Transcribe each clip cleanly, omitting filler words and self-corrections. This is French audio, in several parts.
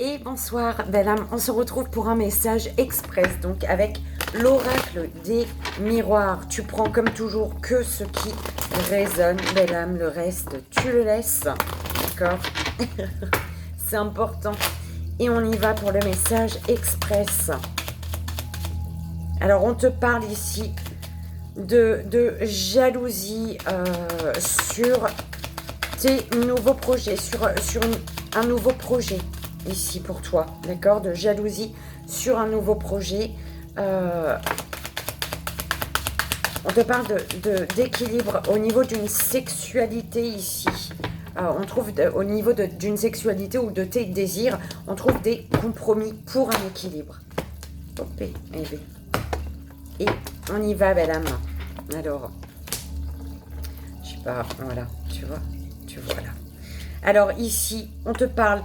Et bonsoir, belle âme. On se retrouve pour un message express, donc avec l'oracle des miroirs. Tu prends comme toujours que ce qui résonne, belle âme. Le reste, tu le laisses. D'accord? C'est important. Et on y va pour le message express. Alors, on te parle ici de jalousie sur tes nouveaux projets, sur un nouveau projet. Ici pour toi, d'accord, de jalousie sur un nouveau projet. On te parle d'équilibre au niveau d'une sexualité ici. On trouve au niveau d'une sexualité ou de tes désirs, on trouve des compromis pour un équilibre. Ok, et on y va, belle âme. Alors, je sais pas, voilà, tu vois là. Alors ici, on te parle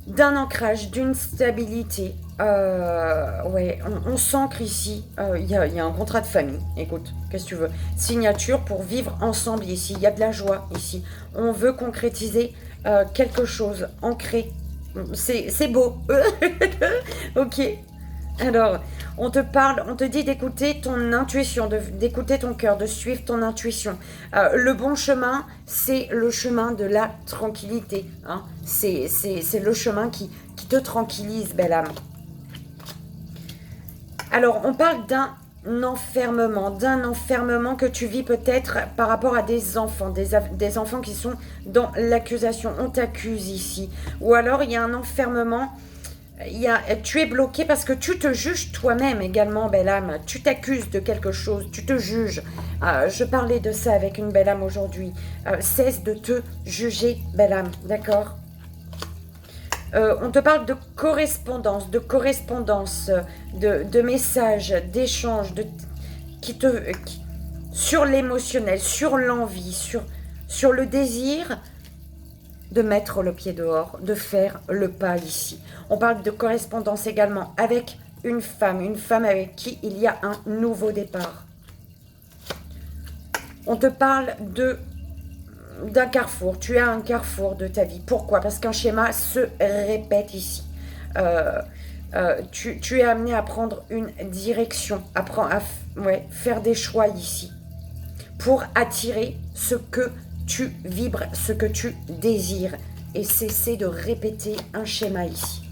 d'un ancrage, d'une stabilité. Ouais, on s'ancre ici. Il y a un contrat de famille. Écoute, qu'est-ce que tu veux? Signature pour vivre ensemble ici. Il y a de la joie ici. On veut concrétiser quelque chose, ancré. C'est beau. Ok. Alors, on te parle, on te dit d'écouter ton intuition, d'écouter ton cœur, de suivre ton intuition. Le bon chemin, c'est le chemin de la tranquillité. Hein. C'est le chemin qui te tranquillise, belle âme. Alors, on parle d'un enfermement que tu vis peut-être par rapport à des enfants, des enfants qui sont dans l'accusation. On t'accuse ici. Ou alors, il y a un enfermement. Tu es bloqué parce que tu te juges toi-même également, belle âme. Tu t'accuses de quelque chose, tu te juges. Je parlais de ça avec une belle âme aujourd'hui. Cesse de te juger, belle âme, d'accord? On te parle de correspondance, de messages, d'échanges, sur l'émotionnel, sur l'envie, sur le désir de mettre le pied dehors, de faire le pas ici. On parle de correspondance également avec une femme avec qui il y a un nouveau départ. On te parle d'un carrefour. Tu as un carrefour de ta vie. Pourquoi? Parce qu'un schéma se répète ici. Tu es amené à prendre une direction, à faire des choix ici pour attirer ce que tu vibres, ce que tu désires, et cesser de répéter un schéma ici.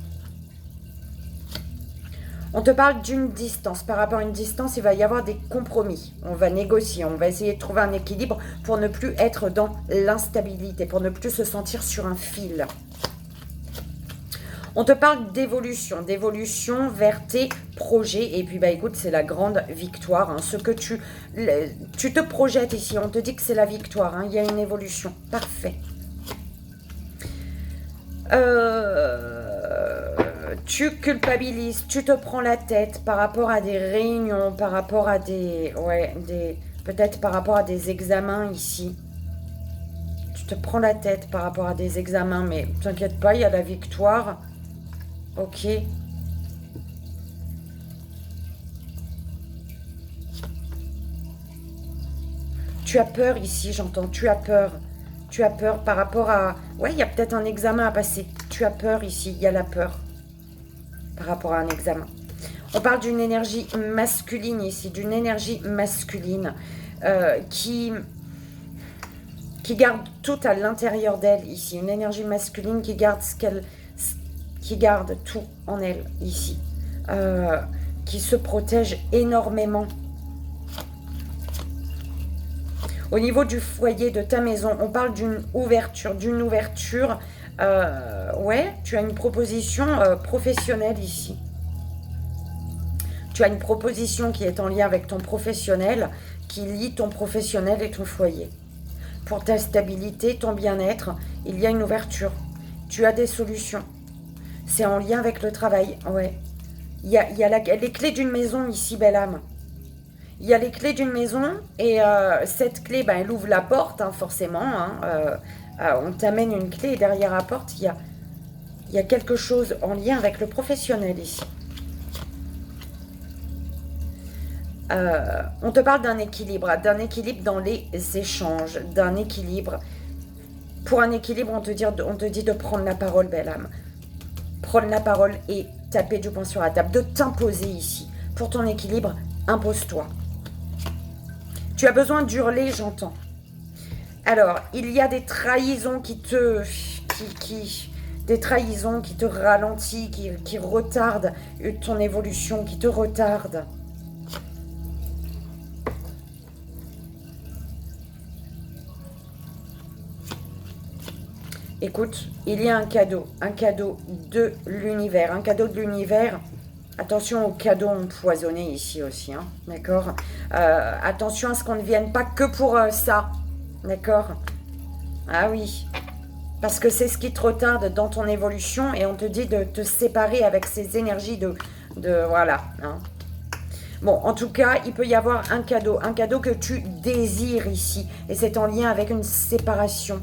On te parle d'une distance. Par rapport à une distance, il va y avoir des compromis. On va négocier, on va essayer de trouver un équilibre pour ne plus être dans l'instabilité, pour ne plus se sentir sur un fil. On te parle d'évolution vers tes projets. Et puis, écoute, c'est la grande victoire. Hein. Ce que tu te projettes ici, on te dit que c'est la victoire. Hein. Il y a une évolution. Parfait. Tu culpabilises, tu te prends la tête par rapport à des réunions, par rapport à peut-être par rapport à des examens ici. Tu te prends la tête par rapport à des examens, mais t'inquiète pas, il y a la victoire. Ok. Tu as peur ici, j'entends. Tu as peur. Tu as peur par rapport à... Ouais, il y a peut-être un examen à passer. Tu as peur ici. Il y a la peur par rapport à un examen. On parle d'une énergie masculine ici. D'une énergie masculine qui garde tout à l'intérieur d'elle ici. Une énergie masculine qui garde qui garde tout en elle ici, qui se protège énormément. Au niveau du foyer de ta maison, on parle d'une ouverture, ouais, tu as une proposition professionnelle ici. Tu as une proposition qui est en lien avec ton professionnel, qui lie ton professionnel et ton foyer. Pour ta stabilité, ton bien-être, il y a une ouverture. Tu as des solutions. C'est en lien avec le travail, ouais. Il y a les clés d'une maison ici, belle âme. Il y a les clés d'une maison et cette clé, elle ouvre la porte, hein, forcément. Hein, on t'amène une clé et derrière la porte, il y a quelque chose en lien avec le professionnel ici. On te parle d'un équilibre dans les échanges, d'un équilibre. Pour un équilibre, on te dit de prendre la parole, belle âme. prendre la parole et taper du poing sur la table, de t'imposer ici. Pour ton équilibre, impose-toi. Tu as besoin d'hurler, j'entends. Alors, il y a des trahisons qui te... des trahisons qui te ralentissent, qui retardent ton évolution, qui te retardent. Écoute, il y a un cadeau de l'univers, un cadeau de l'univers. Attention aux cadeaux empoisonnés ici aussi, hein, d'accord. Attention à ce qu'on ne vienne pas que pour ça, d'accord. Ah oui, parce que c'est ce qui te retarde dans ton évolution et on te dit de te séparer avec ces énergies de voilà. Hein. Bon, en tout cas, il peut y avoir un cadeau que tu désires ici et c'est en lien avec une séparation.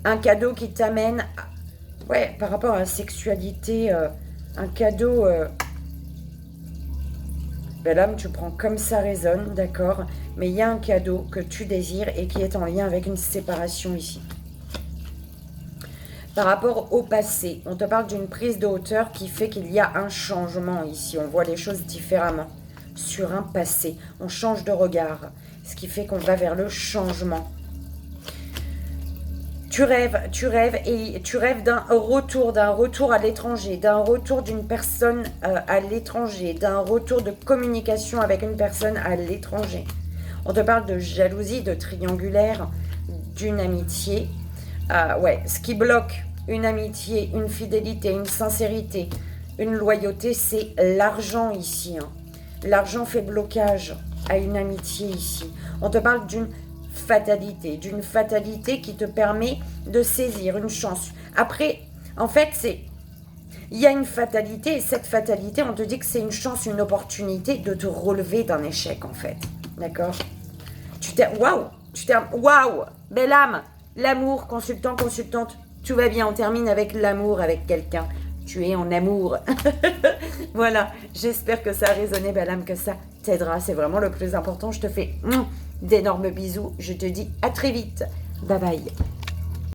Un cadeau qui t'amène, ouais, par rapport à la sexualité, un cadeau... ben là, tu prends comme ça résonne, d'accord. Mais il y a un cadeau que tu désires et qui est en lien avec une séparation ici. Par rapport au passé, on te parle d'une prise de hauteur qui fait qu'il y a un changement ici. On voit les choses différemment. Sur un passé, on change de regard. Ce qui fait qu'on va vers le changement. Tu rêves et tu rêves d'un retour à l'étranger, d'un retour d'une personne à l'étranger, d'un retour de communication avec une personne à l'étranger. On te parle de jalousie, de triangulaire, d'une amitié. Ouais, ce qui bloque une amitié, une fidélité, une sincérité, une loyauté, c'est l'argent ici. Hein. L'argent fait blocage à une amitié ici. On te parle d'une fatalité qui te permet de saisir une chance. Après, en fait, il y a une fatalité, et cette fatalité, on te dit que c'est une chance, une opportunité de te relever d'un échec, en fait. D'accord? Waouh, belle âme, l'amour, consultant, consultante, tout va bien, on termine avec l'amour avec quelqu'un. Tu es en amour. Voilà, j'espère que ça a résonné, belle âme, que ça t'aidera. C'est vraiment le plus important. Je te fais d'énormes bisous. Je te dis à très vite. Bye bye.